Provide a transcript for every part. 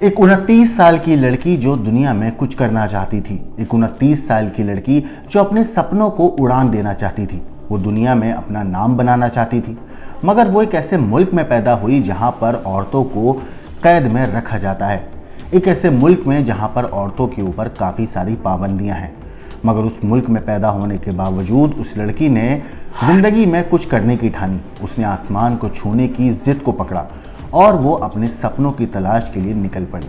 एक 29 साल की लड़की जो दुनिया में कुछ करना चाहती थी, एक 29 साल की लड़की जो अपने सपनों को उड़ान देना चाहती थी, वो दुनिया में अपना नाम बनाना चाहती थी। मगर वो एक ऐसे मुल्क में पैदा हुई जहां पर औरतों को कैद में रखा जाता है, एक ऐसे मुल्क में जहां पर औरतों के ऊपर काफ़ी सारी पाबंदियां हैं। मगर उस मुल्क में पैदा होने के बावजूद उस लड़की ने ज़िंदगी में कुछ करने की ठानी। उसने आसमान को छूने की जिद को पकड़ा और वो अपने सपनों की तलाश के लिए निकल पड़ी।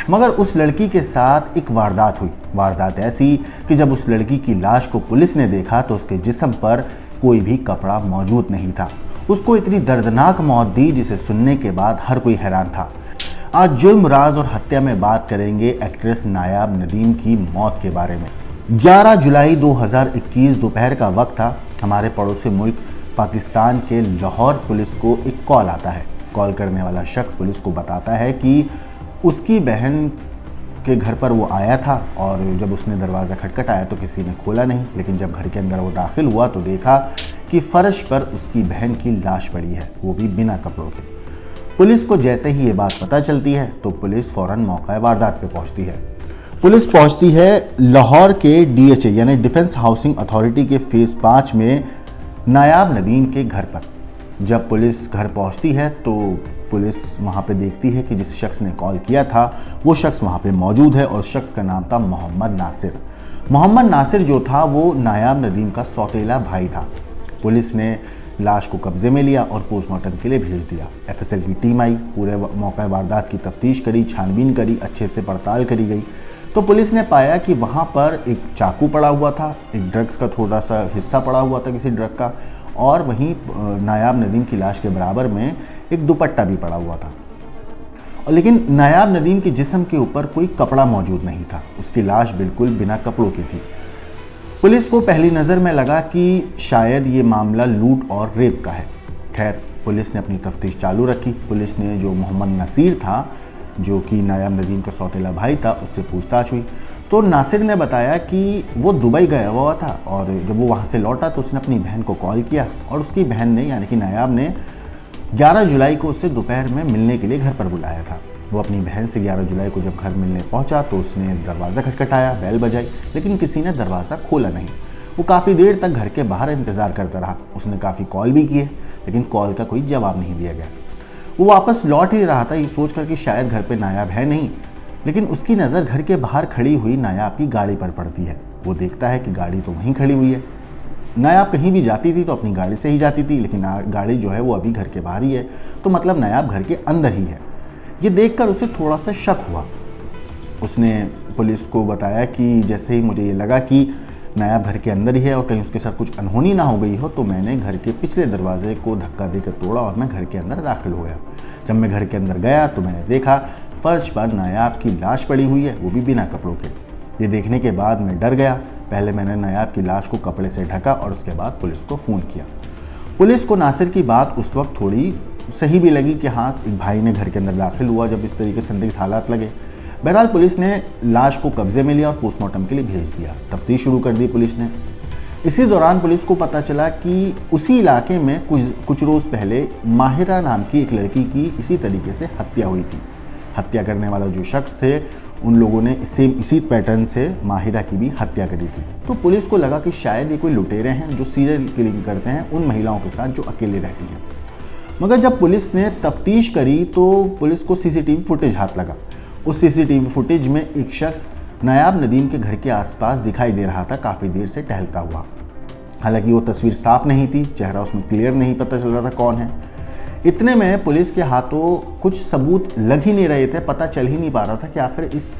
मगर उस लड़की के साथ एक वारदात हुई, वारदात ऐसी कि जब उस लड़की की लाश को पुलिस ने देखा तो उसके जिस्म पर कोई भी कपड़ा मौजूद नहीं था। उसको इतनी दर्दनाक मौत दी जिसे सुनने के बाद हर कोई हैरान था। आज जुर्म, राज और हत्या में बात करेंगे एक्ट्रेस नायाब नदीम की मौत के बारे में। 11 जुलाई 2021 दोपहर का वक्त था। हमारे पड़ोसी मुल्क पाकिस्तान के लाहौर पुलिस को एक कॉल आता है। कॉल करने वाला शख्स पुलिस को बताता है कि उसकी बहन के घर पर वो आया था और जब उसने दरवाज़ा खटखटाया तो किसी ने खोला नहीं, लेकिन जब घर के अंदर वो दाखिल हुआ तो देखा कि फर्श पर उसकी बहन की लाश पड़ी है, वो भी बिना कपड़ों के। पुलिस को जैसे ही ये बात पता चलती है तो पुलिस फ़ौरन मौका वारदात पे पहुंचती है। पुलिस पहुंचती है लाहौर के DHA यानी डिफेंस हाउसिंग अथॉरिटी के फेज़ 5 में नायाब नदीम के घर पर। जब पुलिस घर पहुंचती है तो पुलिस वहां पे देखती है कि जिस शख्स ने कॉल किया था वो शख्स वहां पे मौजूद है और शख्स का नाम था मोहम्मद नासिर। मोहम्मद नासिर जो था वो नायाब नदीम का सौतेला भाई था। पुलिस ने लाश को कब्जे में लिया और पोस्टमार्टम के लिए भेज दिया। FSL की टीम आई, पूरे मौका वारदात की तफ्तीश करी, छानबीन करी, अच्छे से पड़ताल करी गई तो पुलिस ने पाया कि वहाँ पर एक चाकू पड़ा हुआ था, एक ड्रग्स का थोड़ा सा हिस्सा पड़ा हुआ था किसी ड्रग का, और वहीं नायाब नदीम की लाश के बराबर में एक दुपट्टा भी पड़ा हुआ था। और लेकिन नायाब नदीम के जिस्म के ऊपर कोई कपड़ा मौजूद नहीं था, उसकी लाश बिल्कुल बिना कपड़ों की थी। पुलिस को पहली नज़र में लगा कि शायद ये मामला लूट और रेप का है। खैर, पुलिस ने अपनी तफ्तीश चालू रखी। पुलिस ने जो मोहम्मद नासिर था, जो कि नायाब नदीम का सौतेला भाई था, उससे पूछताछ हुई तो नासिर ने बताया कि वो दुबई गया हुआ था और जब वो वहाँ से लौटा तो उसने अपनी बहन को कॉल किया और उसकी बहन ने यानी कि नायाब ने 11 जुलाई को उससे दोपहर में मिलने के लिए घर पर बुलाया था। वो अपनी बहन से 11 जुलाई को जब घर मिलने पहुंचा तो उसने दरवाज़ा खटखटाया, बेल बजाई, लेकिन किसी ने दरवाज़ा खोला नहीं। वो काफ़ी देर तक घर के बाहर इंतज़ार करता रहा। उसने काफ़ी कॉल भी किए लेकिन कॉल का कोई जवाब नहीं दिया गया। वो वापस लौट ही रहा था ये सोच कर कि शायद घर पे नायाब है नहीं, लेकिन उसकी नज़र घर के बाहर खड़ी हुई नायाब की गाड़ी पर पड़ती है। वो देखता है कि गाड़ी तो वहीं खड़ी हुई है। नायाब कहीं भी जाती थी तो अपनी गाड़ी से ही जाती थी, लेकिन गाड़ी जो है वो अभी घर के बाहर ही है, तो मतलब नायाब घर के अंदर ही है। ये देखकर उसे थोड़ा सा शक हुआ। उसने पुलिस को बताया कि जैसे ही मुझे ये लगा कि नायाब घर के अंदर ही है और कहीं उसके साथ कुछ अनहोनी ना हो गई हो तो मैंने घर के पिछले दरवाजे को धक्का देकर तोड़ा और मैं घर के अंदर दाखिल हो गया। जब मैं घर के अंदर गया तो मैंने देखा फर्श पर नायाब की लाश पड़ी हुई है, वो भी बिना कपड़ों के। ये देखने के बाद मैं डर गया। पहले मैंने नायाब की लाश को कपड़े से ढका और उसके बाद पुलिस को फ़ोन किया। पुलिस को नासिर की बात उस वक्त थोड़ी सही भी लगी कि हाँ, एक भाई ने घर के अंदर दाखिल हुआ जब इस तरीके से संदिग्ध हालात लगे। बहरहाल पुलिस ने लाश को कब्जे में लिया और पोस्टमार्टम के लिए भेज दिया। तफ्तीश शुरू कर दी पुलिस ने। इसी दौरान पुलिस को पता चला कि उसी इलाके में कुछ रोज़ पहले माहिरा नाम की एक लड़की की इसी तरीके से हत्या हुई थी। हत्या करने वाला जो शख्स थे उन लोगों ने इसी पैटर्न से माहिरा की भी हत्या करी थी। तो पुलिस को लगा कि शायद ये कोई लुटेरे हैं जो सीरियल किलिंग करते हैं उन महिलाओं के साथ जो अकेले रहती हैं। मगर जब पुलिस ने तफ्तीश करी तो पुलिस को CCTV फुटेज हाथ लगा। उस CCTV फुटेज में एक शख्स नायाब नदीम के घर के आसपास दिखाई दे रहा था, काफ़ी देर से टहलता हुआ। हालांकि वो तस्वीर साफ नहीं थी, चेहरा उसमें क्लियर नहीं पता चल रहा था कौन है। इतने में पुलिस के हाथों कुछ सबूत लग ही नहीं रहे थे, पता चल ही नहीं पा रहा था कि आखिर इस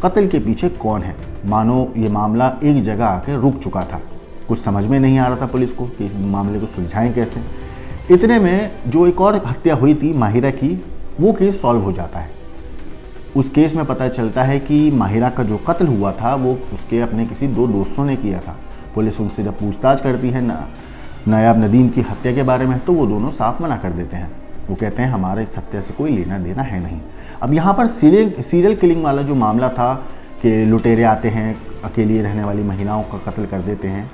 कत्ल के पीछे कौन है। मानो ये मामला एक जगह आके रुक चुका था। कुछ समझ में नहीं आ रहा था पुलिस को कि मामले को सुलझाएं कैसे। इतने में जो एक और हत्या हुई थी माहिरा की, वो केस सॉल्व हो जाता है। उस केस में पता चलता है कि माहिरा का जो कत्ल हुआ था वो उसके अपने किसी 2 दोस्तों ने किया था। पुलिस उनसे जब पूछताछ करती है नायाब नदीम की हत्या के बारे में तो वो दोनों साफ मना कर देते हैं। वो कहते हैं हमारे इस हत्या से कोई लेना देना है नहीं। अब यहाँ पर सीरियल किलिंग वाला जो मामला था कि लुटेरे आते हैं, अकेली रहने वाली महिलाओं का कत्ल कर देते हैं,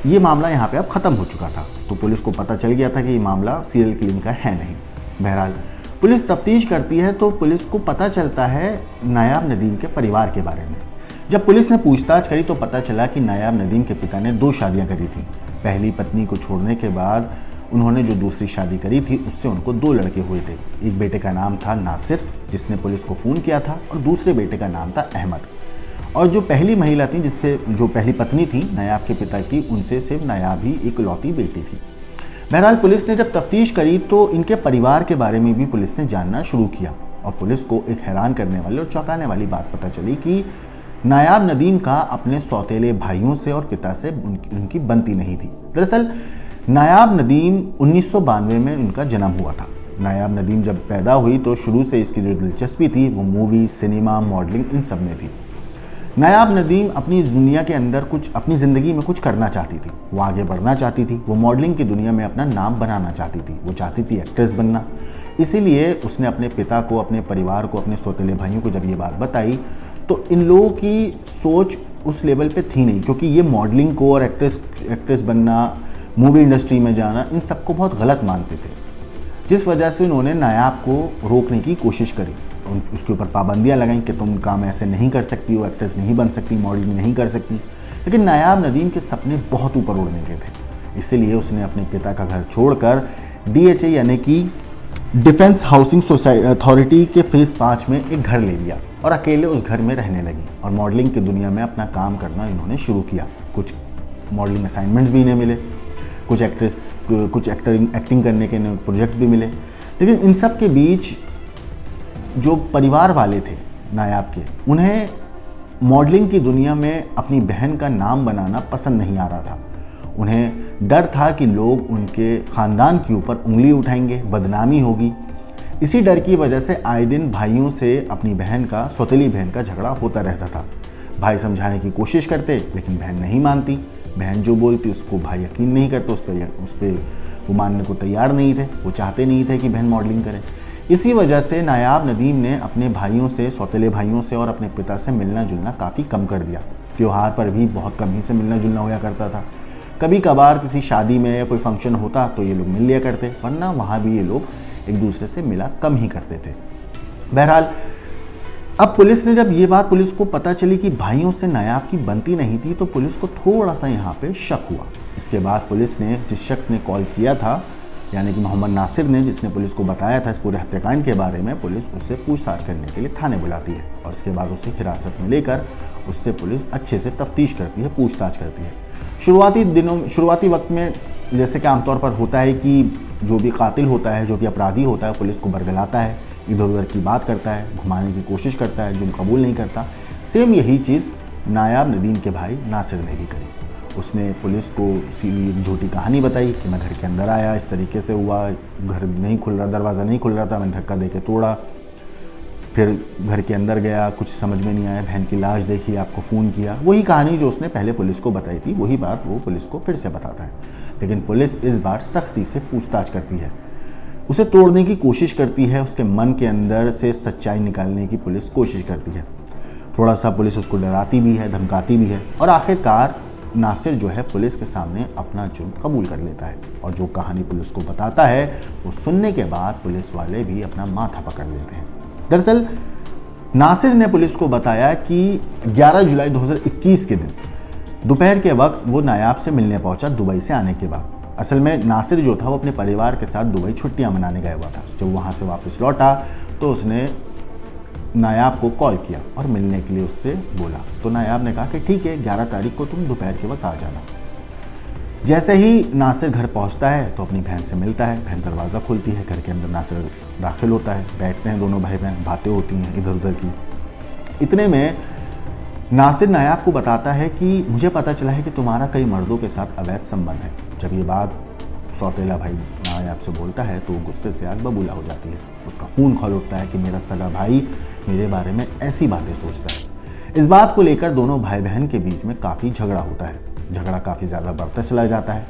ये मामला यहाँ पे अब ख़त्म हो चुका था। तो पुलिस को पता चल गया था कि ये मामला सीरियल किलिंग का है नहीं। बहरहाल पुलिस तफ्तीश करती है तो पुलिस को पता चलता है नायाब नदीम के परिवार के बारे में। जब पुलिस ने पूछताछ करी तो पता चला कि नायाब नदीम के पिता ने 2 शादियां करी थी। पहली पत्नी को छोड़ने के बाद उन्होंने जो दूसरी शादी करी थी उससे उनको 2 लड़के हुए थे। एक बेटे का नाम था नासिर, जिसने पुलिस को फ़ोन किया था, और दूसरे बेटे का नाम था अहमद। और जो पहली महिला थी, जो पहली पत्नी थी नायाब के पिता की, उनसे सिर्फ नायाब ही इकलौती बेटी थी। बहरहाल पुलिस ने जब तफ्तीश करी तो इनके परिवार के बारे में भी पुलिस ने जानना शुरू किया, और पुलिस को एक हैरान करने वाली और चौंकाने वाली बात पता चली कि नायाब नदीम का अपने सौतेले भाइयों से और पिता से उनकी बनती नहीं थी। दरअसल नायाब नदीम 1992 में उनका जन्म हुआ था। नायाब नदीम जब पैदा हुई तो शुरू से इसकी जो दिलचस्पी थी वो मूवी, सिनेमा, मॉडलिंग, इन सब में थी। नायाब नदीम अपनी दुनिया के अंदर अपनी ज़िंदगी में कुछ करना चाहती थी, वो आगे बढ़ना चाहती थी, वो मॉडलिंग की दुनिया में अपना नाम बनाना चाहती थी, वो चाहती थी एक्ट्रेस बनना। इसीलिए उसने अपने पिता को, अपने परिवार को, अपने सौतेले भाइयों को जब ये बात बताई तो इन लोगों की सोच उस लेवल पे थी नहीं, क्योंकि ये मॉडलिंग को और एक्ट्रेस बनना, मूवी इंडस्ट्री में जाना, इन सबको बहुत गलत मानते थे, जिस वजह से उन्होंने नायाब को रोकने की कोशिश करी। उसके ऊपर पाबंदियां लगाई कि तुम काम ऐसे नहीं कर सकती हो, एक्ट्रेस नहीं बन सकती, मॉडलिंग नहीं कर सकती। लेकिन नायाब नदीम के सपने बहुत ऊपर उड़ने के थे, इसीलिए उसने अपने पिता का घर छोड़कर DHA यानी कि डिफेंस हाउसिंग अथॉरिटी के फेज़ 5 में एक घर ले लिया और अकेले उस घर में रहने लगी और मॉडलिंग की दुनिया में अपना काम करना इन्होंने शुरू किया। कुछ मॉडलिंग असाइनमेंट्स भी इन्हें मिले, कुछ एक्टिंग करने के प्रोजेक्ट भी मिले। लेकिन इन सब के बीच जो परिवार वाले थे नायाब के, उन्हें मॉडलिंग की दुनिया में अपनी बहन का नाम बनाना पसंद नहीं आ रहा था। उन्हें डर था कि लोग उनके ख़ानदान के ऊपर उंगली उठाएंगे, बदनामी होगी। इसी डर की वजह से आए दिन भाइयों से अपनी सौतेली बहन का झगड़ा होता रहता था। भाई समझाने की कोशिश करते लेकिन बहन नहीं मानती। बहन जो बोलती उसको भाई यकीन नहीं करते, उस पर वो मानने को तैयार नहीं थे। वो चाहते नहीं थे कि बहन मॉडलिंग करे। इसी वजह से नायाब नदीम ने अपने भाइयों से, सौतेले भाइयों से और अपने पिता से मिलना जुलना काफ़ी कम कर दिया। त्योहार पर भी बहुत कम ही से मिलना जुलना होया करता था। कभी कभार किसी शादी में या कोई फंक्शन होता तो ये लोग मिल लिया करते, वरना वहाँ भी ये लोग एक दूसरे से मिला कम ही करते थे। बहरहाल अब पुलिस ने जब ये बात पुलिस को पता चली कि भाइयों से नायाब की बनती नहीं थी तो पुलिस को थोड़ा सा यहाँ पे शक हुआ। इसके बाद पुलिस ने जिस शख्स ने कॉल किया था, यानी कि मोहम्मद नासिर ने, जिसने पुलिस को बताया था इस पूरे हत्याकांड के बारे में, पुलिस उससे पूछताछ करने के लिए थाने बुलाती है और इसके बाद उसे हिरासत में लेकर उससे पुलिस अच्छे से तफ्तीश करती है, पूछताछ करती है। शुरुआती वक्त में जैसे कि आमतौर पर होता है कि जो भी कातिल होता है, जो भी अपराधी होता है, पुलिस को बरगलाता है, इधर उधर की बात करता है, घुमाने की कोशिश करता है, जुर्म कबूल नहीं करता। सेम यही चीज़ नायाब नदीम के भाई नासिर ने भी करी। उसने पुलिस को सीधी झूठी कहानी बताई कि मैं घर के अंदर आया, इस तरीके से हुआ, घर नहीं खुल रहा, दरवाज़ा नहीं खुल रहा था, मैंने धक्का देके तोड़ा, फिर घर के अंदर गया, कुछ समझ में नहीं आया, बहन की लाश देखी, आपको फ़ोन किया। वही कहानी जो उसने पहले पुलिस को बताई थी, वही बात वो पुलिस को फिर से बताता है। लेकिन पुलिस इस बार सख्ती से पूछताछ करती है, उसे तोड़ने की कोशिश करती है, उसके मन के अंदर से सच्चाई निकालने की पुलिस कोशिश करती है। थोड़ा सा पुलिस उसको डराती भी है, धमकाती भी है, और आखिरकार नासिर जो है पुलिस के सामने अपना जुर्म कबूल कर लेता है। और जो कहानी पुलिस को बताता है वो सुनने के बाद पुलिस वाले भी अपना माथा पकड़ लेते हैं। दरअसल नासिर ने पुलिस को बताया कि 11 जुलाई 2021 के दिन दोपहर के वक्त वो नायाब से मिलने पहुंचा दुबई से आने के बाद। असल में नासिर जो था वो अपने परिवार के साथ दुबई छुट्टियां मनाने गया हुआ था। जब वहाँ से वापस लौटा तो उसने नायाब को कॉल किया और मिलने के लिए उससे बोला। तो नायाब ने कहा कि ठीक है, 11 तारीख को तुम दोपहर के वक्त आ जाना। जैसे ही नासिर घर पहुंचता है तो अपनी बहन से मिलता है। बहन दरवाज़ा खोलती है, घर के अंदर नासिर दाखिल होता है, बैठते हैं दोनों भाई बहन, बातें होती हैं इधर उधर की। इतने में नासिर नायाब को बताता है कि मुझे पता चला है कि तुम्हारा कई मर्दों के साथ अवैध संबंध है। जब ये बात सौतेला भाई नायाब से बोलता है तो गुस्से से आग बबूला हो जाती है। उसका खून खौल उठता है कि मेरा सगा भाई मेरे बारे में ऐसी बातें सोचता है। इस बात को लेकर दोनों भाई बहन के बीच में काफ़ी झगड़ा होता है। झगड़ा काफ़ी ज़्यादा बढ़ता चला जाता है।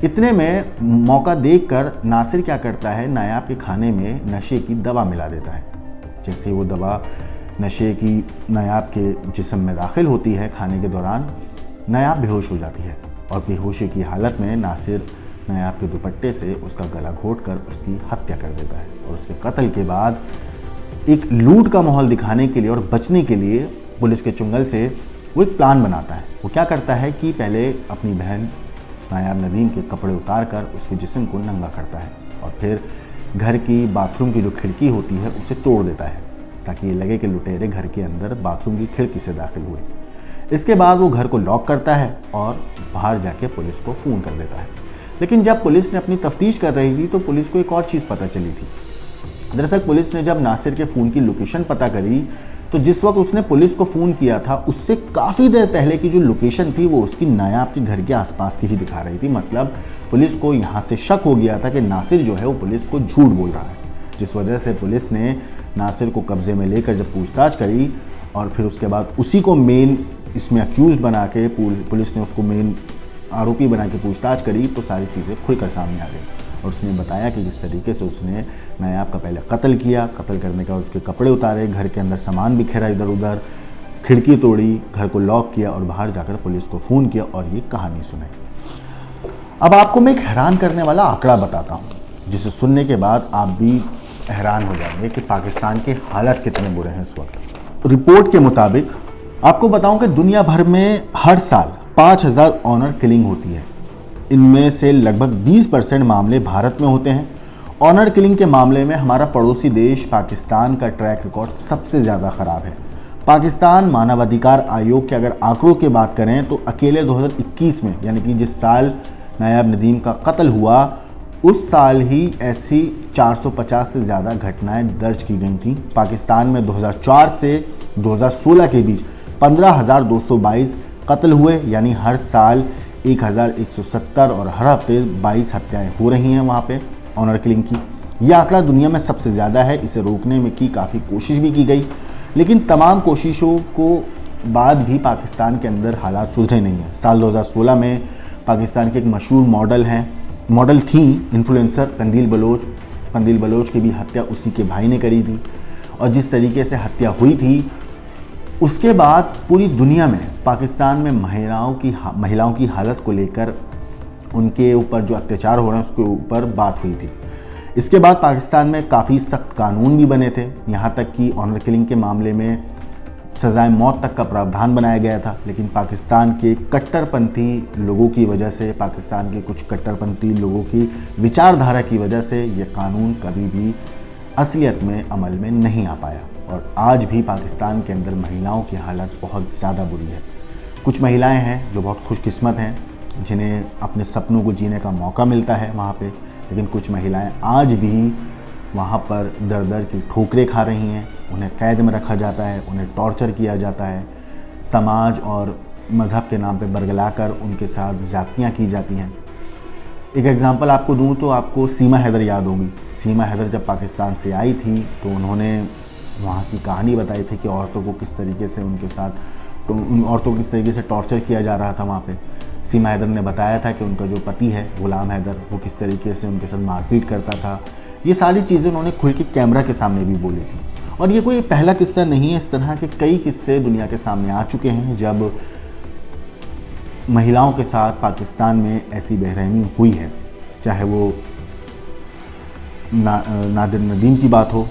इतने में मौका देखकर नासिर क्या करता है, नायाब के खाने में नशे की दवा मिला देता है। जैसे वो दवा नशे की नायाब के जिस्म में दाखिल होती है, खाने के दौरान नायाब बेहोश हो जाती है और बेहोशी की हालत में नासिर नायाब के दुपट्टे से उसका गला घोंटकर उसकी हत्या कर देता है। और उसके कत्ल के बाद एक लूट का माहौल दिखाने के लिए और बचने के लिए पुलिस के चुंगल से वो एक प्लान बनाता है। वो क्या करता है कि पहले अपनी बहन नायाब नदीम के कपड़े उतार कर उसके जिस्म को नंगा करता है और फिर घर की बाथरूम की जो खिड़की होती है उसे तोड़ देता है ताकि ये लगे कि लुटेरे घर के अंदर बाथरूम की खिड़की से दाखिल हुए। इसके बाद वो घर को लॉक करता है और बाहर जाके पुलिस को फ़ोन कर देता है। लेकिन जब पुलिस ने अपनी तफ्तीश कर रही थी तो पुलिस को एक और चीज़ पता चली थी। दरअसल पुलिस ने जब नासिर के फ़ोन की लोकेशन पता करी तो जिस वक्त उसने पुलिस को फ़ोन किया था उससे काफ़ी देर पहले की जो लोकेशन थी वो उसकी नायाब के घर के आसपास की ही दिखा रही थी। मतलब पुलिस को यहाँ से शक हो गया था कि नासिर जो है वो पुलिस को झूठ बोल रहा है, जिस वजह से पुलिस ने नासिर को कब्जे में लेकर जब पूछताछ करी और फिर उसके बाद उसी को मेन इसमें अक्यूज बना के पुलिस ने उसको मेन आरोपी बना के पूछताछ करी तो सारी चीज़ें खुलकर सामने आ गई। और उसने बताया कि जिस तरीके से उसने नायाब का पहले कत्ल किया, कत्ल करने के बाद उसके कपड़े उतारे, घर के अंदर सामान बिखेरा इधर उधर, खिड़की तोड़ी, घर को लॉक किया और बाहर जाकर पुलिस को फ़ोन किया और ये कहानी सुनाई। अब आपको मैं एक हैरान करने वाला आंकड़ा बताता हूँ जिसे सुनने के बाद आप भी हैरान हो जाएंगे कि पाकिस्तान के हालात कितने बुरे हैं इस वक्त। रिपोर्ट के मुताबिक आपको बताऊं कि दुनिया भर में हर साल 5000 ऑनर किलिंग होती है। इनमें से लगभग 20% मामले भारत में होते हैं। ऑनर किलिंग के मामले में हमारा पड़ोसी देश पाकिस्तान का ट्रैक रिकॉर्ड सबसे ज़्यादा ख़राब है। पाकिस्तान मानवाधिकार आयोग के अगर आंकड़ों की बात करें तो अकेले 2021 में यानी कि जिस साल नायाब नदीम का कत्ल हुआ उस साल ही ऐसी 450 से ज़्यादा घटनाएं दर्ज की गई थी। पाकिस्तान में 2004 से 2016 के बीच 15,222 कत्ल हुए, यानी हर साल 1,170 और हर हफ्ते 22 हत्याएं हो रही हैं वहाँ पे ऑनर किलिंग की। यह आंकड़ा दुनिया में सबसे ज़्यादा है। इसे रोकने में की काफ़ी कोशिश भी की गई, लेकिन तमाम कोशिशों को बाद भी पाकिस्तान के अंदर हालात सुधरे नहीं हैं। साल 2016 में पाकिस्तान के एक मशहूर मॉडल थी इन्फ्लुएंसर कंदील बलोच की भी हत्या उसी के भाई ने करी थी। और जिस तरीके से हत्या हुई थी उसके बाद पूरी दुनिया में पाकिस्तान में महिलाओं की हालत को लेकर उनके ऊपर जो अत्याचार हो रहे हैं उसके ऊपर बात हुई थी। इसके बाद पाकिस्तान में काफ़ी सख्त कानून भी बने थे, यहाँ तक कि ऑनर किलिंग के मामले में सज़ाए मौत तक का प्रावधान बनाया गया था। लेकिन पाकिस्तान के कट्टरपंथी लोगों की वजह से, पाकिस्तान के कुछ कट्टरपंथी लोगों की विचारधारा की वजह से ये कानून कभी भी असलियत में अमल में नहीं आ पाया। और आज भी पाकिस्तान के अंदर महिलाओं की हालत बहुत ज़्यादा बुरी है। कुछ महिलाएं हैं जो बहुत खुशकिस्मत हैं जिन्हें अपने सपनों को जीने का मौका मिलता है वहाँ पे, लेकिन कुछ महिलाएं आज भी वहाँ पर दर दर की ठोकरें खा रही हैं। उन्हें कैद में रखा जाता है, उन्हें टॉर्चर किया जाता है, समाज और मज़हब के नाम पे बरगलाकर उनके साथ ज़्यादतियाँ की जाती हैं। एक एग्ज़ाम्पल आपको दूँ तो आपको सीमा हैदर याद होगी। सीमा हैदर जब पाकिस्तान से आई थी तो उन्होंने वहाँ की कहानी बताई थी कि औरतों को किस तरीके से किस तरीके से टॉर्चर किया जा रहा था वहाँ पे। सीमा हैदर ने बताया था कि उनका जो पति है गुलाम हैदर वो किस तरीके से उनके साथ मारपीट करता था। ये सारी चीज़ें उन्होंने खुल के कैमरा के सामने भी बोली थी। और ये कोई पहला किस्सा नहीं है, इस तरह के कई किस्से दुनिया के सामने आ चुके हैं जब महिलाओं के साथ पाकिस्तान में ऐसी बेरहमी हुई है। चाहे वो नादिर नदीम की बात हो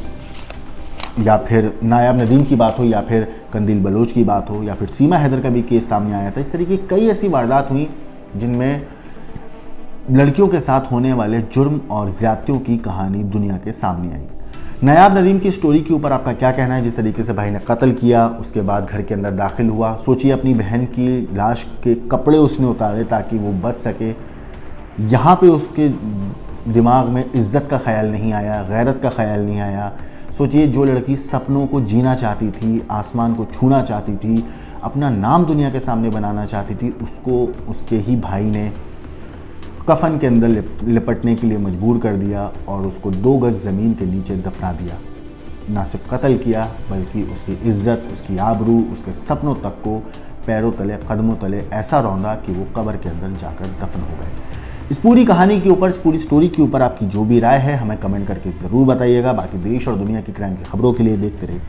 या फिर नायाब नदीम की बात हो या फिर कंदील बलोच की बात हो या फिर सीमा हैदर का भी केस सामने आया था। इस तरीके की कई ऐसी वारदात हुई जिनमें लड़कियों के साथ होने वाले जुर्म और ज़्यादतियों की कहानी दुनिया के सामने आई। नायाब नदीम की स्टोरी के ऊपर आपका क्या कहना है? जिस तरीके से भाई ने कत्ल किया, उसके बाद घर के अंदर दाखिल हुआ, सोचिए अपनी बहन की लाश के कपड़े उसने उतारे ताकि वो बच सके। यहाँ पे उसके दिमाग में इज्जत का ख्याल नहीं आया, गैरत का ख्याल नहीं आया। सोचिए जो लड़की सपनों को जीना चाहती थी, आसमान को छूना चाहती थी, अपना नाम दुनिया के सामने बनाना चाहती थी, उसको उसके ही भाई ने कफन के अंदर लिपटने के लिए मजबूर कर दिया और उसको 2 गज ज़मीन के नीचे दफना दिया। ना सिर्फ कत्ल किया बल्कि उसकी इज्जत, उसकी आबरू, उसके सपनों तक को पैरों तले, कदमों तले ऐसा रौंदा कि वो कब्र के अंदर जाकर दफन हो गए। इस पूरी कहानी के ऊपर, इस पूरी स्टोरी के ऊपर आपकी जो भी राय है हमें कमेंट करके ज़रूर बताइएगा। बाकी देश और दुनिया की क्राइम की खबरों के लिए देखते रहिए